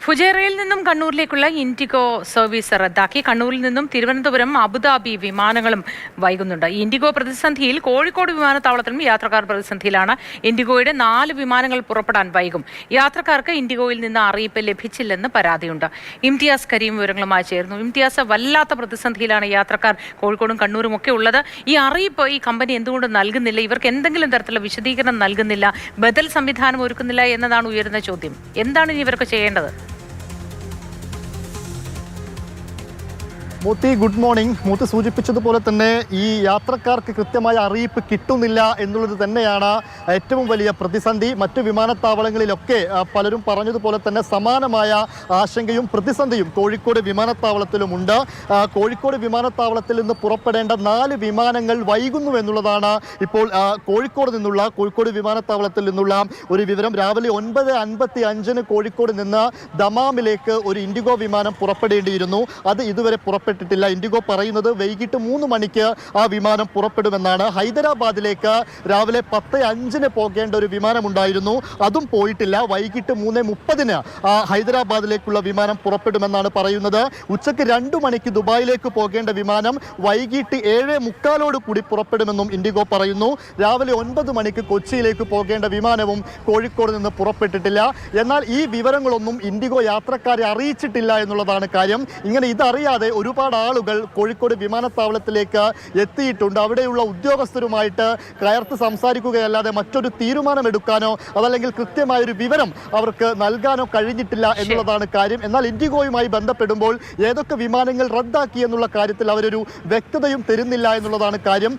ഫുജൈറയിൽ നിന്നും കണ്ണൂരിലേക്കുള്ള IndiGo service റദ്ദാക്കി. കണ്ണൂരിൽ നിന്നും തിരുവനന്തപുരം, അബുദാബി വിമാനങ്ങളും വൈകുന്നുണ്ട്. ഇൻഡിഗോ പ്രതിസന്ധിയിൽ കോഴിക്കോട് വിമാനത്താവളത്തിലും യാത്രക്കാർ പ്രതിസന്ധിയിലാണ്. ഇൻഡിഗോയുടെ 4 വിമാനങ്ങൾ പുറപ്പെടാൻ വൈകും. യാത്രക്കാർക്ക് ഇൻഡിഗോയിൽ നിന്ന് അറിയിപ്പ് ലഭിച്ചില്ലെന്ന് പരാതിയുണ്ട്. ഇംതിയാസ് കരീം വിവരങ്ങളുമായി ചേർന്നു. ഇംതിയാസ്, വല്ലാത്ത പ്രതിസന്ധിയിലാണ് യാത്രക്കാർ കോഴിക്കോടും കണ്ണൂരും ഒക്കെ ഉള്ളത്. ഈ അറിയിപ്പ് ഈ കമ്പനി എന്തുകൊണ്ട് നൽകുന്നില്ല? ഇവർക്ക് എന്തെങ്കിലും തരത്തിലുള്ള വിശദീകരണം നൽകുന്നില്ല, ബദൽ സംവിധാനം ഒരുക്കുന്നില്ല എന്നതാണ് ഉയരുന്ന ചോദ്യം. എന്താണ് ഇനി ഇവർക്ക് ചെയ്യേണ്ടത്? Moothi, good morning. മൂത്തി സൂചിപ്പിച്ചതുപോലെ തന്നെ ഈ യാത്രക്കാർക്ക് കൃത്യമായ അറിയിപ്പ് കിട്ടുന്നില്ല എന്നുള്ളത് തന്നെയാണ് ഏറ്റവും വലിയ പ്രതിസന്ധി. മറ്റ് വിമാനത്താവളങ്ങളിലൊക്കെ പലരും പറഞ്ഞതുപോലെ തന്നെ സമാനമായ ആശങ്കയും പ്രതിസന്ധിയും കോഴിക്കോട് വിമാനത്താവളത്തിലുമുണ്ട്. കോഴിക്കോട് വിമാനത്താവളത്തിൽ നിന്ന് പുറപ്പെടേണ്ട 4 വിമാനങ്ങൾ വൈകുന്നു എന്നുള്ളതാണ് ഇപ്പോൾ കോഴിക്കോട് വിമാനത്താവളത്തിൽ നിന്നുള്ള ഒരു വിവരം. രാവിലെ 9:55 കോഴിക്കോട് നിന്ന് ദമാമിലേക്ക് ഒരു ഇൻഡിഗോ വിമാനം പുറപ്പെടേണ്ടിയിരുന്നു. അത് ഇതുവരെ പുറപ്പെട്ടിട്ടില്ല. ഇൻഡിഗോ പറയുന്നത് വൈകിട്ട് 3 മണിക്ക് ആ വിമാനം പുറപ്പെടുമെന്നാണ്. ഹൈദരാബാദിലേക്ക് രാവിലെ 10:05 പോകേണ്ട ഒരു വിമാനമുണ്ടായിരുന്നു, അതും പോയിട്ടില്ല. വൈകിട്ട് 3:30 ഹൈദരാബാദിലേക്കുള്ള വിമാനം പുറപ്പെടുമെന്നാണ് പറയുന്നത്. ഉച്ചയ്ക്ക് 2 മണിക്ക് ദുബായിലേക്ക് പോകേണ്ട വിമാനം വൈകിട്ട് 7:45 കൂടി പുറപ്പെടുമെന്നും ഇൻഡിഗോ പറയുന്നു. രാവിലെ 9 മണിക്ക് കൊച്ചിയിലേക്ക് പോകേണ്ട വിമാനവും കോഴിക്കോട് നിന്ന് പുറപ്പെട്ടിട്ടില്ല. എന്നാൽ ഈ വിവരങ്ങളൊന്നും ഇൻഡിഗോ യാത്രക്കാരെ അറിയിച്ചിട്ടില്ല എന്നുള്ളതാണ് കാര്യം. ഇങ്ങനെ ഇതറിയാതെ ഒരുപാട് ആളുകൾ കോഴിക്കോട് വിമാനത്താവളത്തിലേക്ക് എത്തിയിട്ടുണ്ട്. അവിടെയുള്ള ഉദ്യോഗസ്ഥരുമായിട്ട് കയർത്ത് സംസാരിക്കുകയല്ലാതെ മറ്റൊരു തീരുമാനമെടുക്കാനോ അതല്ലെങ്കിൽ കൃത്യമായൊരു വിവരം അവർക്ക് നൽകാനോ കഴിഞ്ഞിട്ടില്ല എന്നുള്ളതാണ് കാര്യം. എന്നാൽ ഇൻഡിഗോയുമായി ബന്ധപ്പെടുമ്പോൾ ഏതൊക്കെ വിമാനങ്ങൾ റദ്ദാക്കി എന്നുള്ള കാര്യത്തിൽ അവരൊരു വ്യക്തതയും തരുന്നില്ല എന്നുള്ളതാണ് കാര്യം.